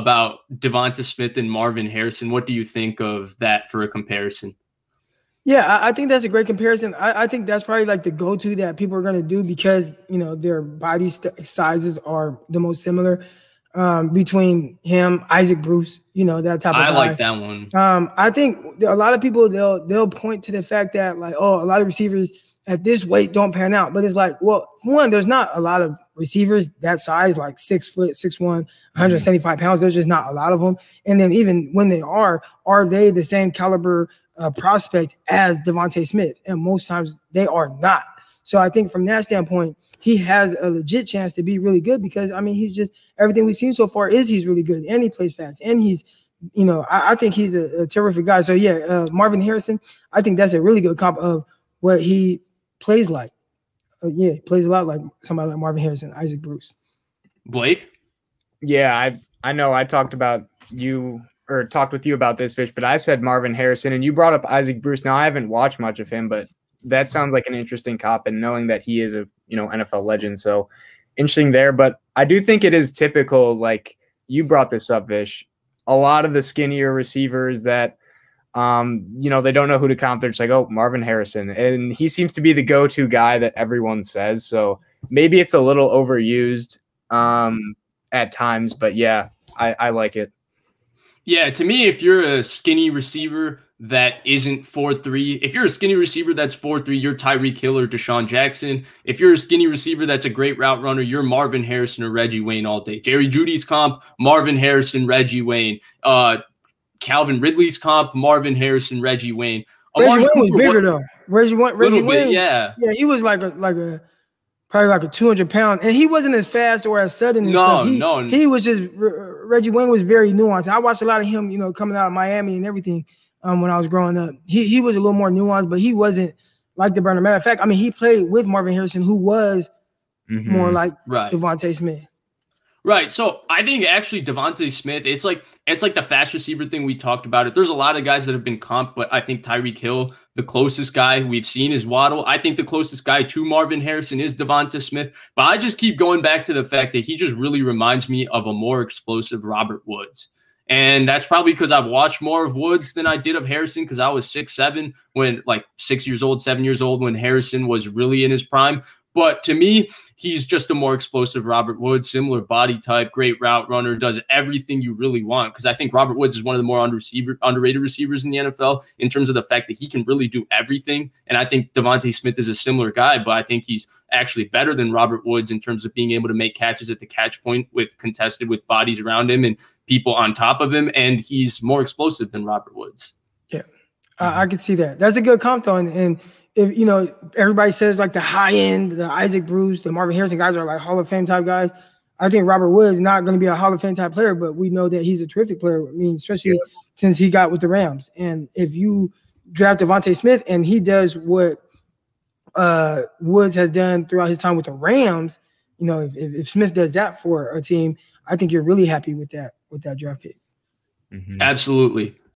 about Devonta Smith and Marvin Harrison. What do you think of that for a comparison? Yeah, I think that's a great comparison. I think that's probably like the go-to that people are going to do because, you know, their body sizes are the most similar between him, Isaac Bruce, you know, that type of guy. I like that one. I think a lot of people, they'll point to the fact that like, oh, a lot of receivers at this weight don't pan out. But it's like, well, one, there's not a lot of receivers that size, like 6 foot, 6'1", 175 pounds. There's just not a lot of them. And then even when they are they the same caliber prospect as Devonta Smith? And most times they are not. So I think from that standpoint, he has a legit chance to be really good because, I mean, he's just everything we've seen so far is he's really good and he plays fast and he's, you know, I think he's a terrific guy. So, yeah, Marvin Harrison, I think that's a really good comp of what he plays like. Yeah, he plays a lot like somebody like Marvin Harrison, Isaac Bruce. Blake? Yeah, I know I talked with you about this, Vish, but I said Marvin Harrison, and you brought up Isaac Bruce. Now, I haven't watched much of him, but that sounds like an interesting comp, and knowing that he is a, you know, NFL legend, so interesting there. But I do think it is typical, like you brought this up, Vish, a lot of the skinnier receivers that, you know, they don't know who to comp. They're just like, oh, Marvin Harrison. And he seems to be the go-to guy that everyone says. So maybe it's a little overused at times, but yeah, I like it. Yeah, to me, if you're a skinny receiver that isn't 4'3", if you're a skinny receiver that's 4'3", you're Tyreek Hill or Deshaun Jackson. If you're a skinny receiver that's a great route runner, you're Marvin Harrison or Reggie Wayne all day. Jerry Jeudy's comp, Marvin Harrison, Reggie Wayne. Calvin Ridley's comp, Marvin Harrison, Reggie Wayne. Reggie Wayne was bigger though. Reggie Wayne, yeah, he was like a probably like a 200-pound, and he wasn't as fast or as sudden. He was just Reggie Wayne was very nuanced. I watched a lot of him, you know, coming out of Miami and everything when I was growing up. He was a little more nuanced, but he wasn't like the burner. Matter of fact, I mean, he played with Marvin Harrison, who was more like Devonta Smith. Right. So I think actually Devonta Smith, it's like the fast receiver thing we talked about it. There's a lot of guys that have been comped, but I think Tyreek Hill, the closest guy we've seen is Waddle. I think the closest guy to Marvin Harrison is Devonta Smith, but I just keep going back to the fact that he just really reminds me of a more explosive Robert Woods. And that's probably because I've watched more of Woods than I did of Harrison because I was 6'7", when like 6 years old, 7 years old when Harrison was really in his prime. But to me, he's just a more explosive Robert Woods, similar body type, great route runner, does everything you really want. Because I think Robert Woods is one of the more underrated receivers in the NFL in terms of the fact that he can really do everything. And I think Devonta Smith is a similar guy, but I think he's actually better than Robert Woods in terms of being able to make catches at the catch point with bodies around him and people on top of him. And he's more explosive than Robert Woods. Yeah, I can see that. That's a good comp, though. And if, you know, everybody says like the high end, the Isaac Bruce, the Marvin Harrison guys are like Hall of Fame type guys. I think Robert Woods is not going to be a Hall of Fame type player, but we know that he's a terrific player. I mean, especially since he got with the Rams. And if you draft Devonta Smith and he does what Woods has done throughout his time with the Rams, you know, if Smith does that for a team, I think you're really happy with that draft pick. Absolutely.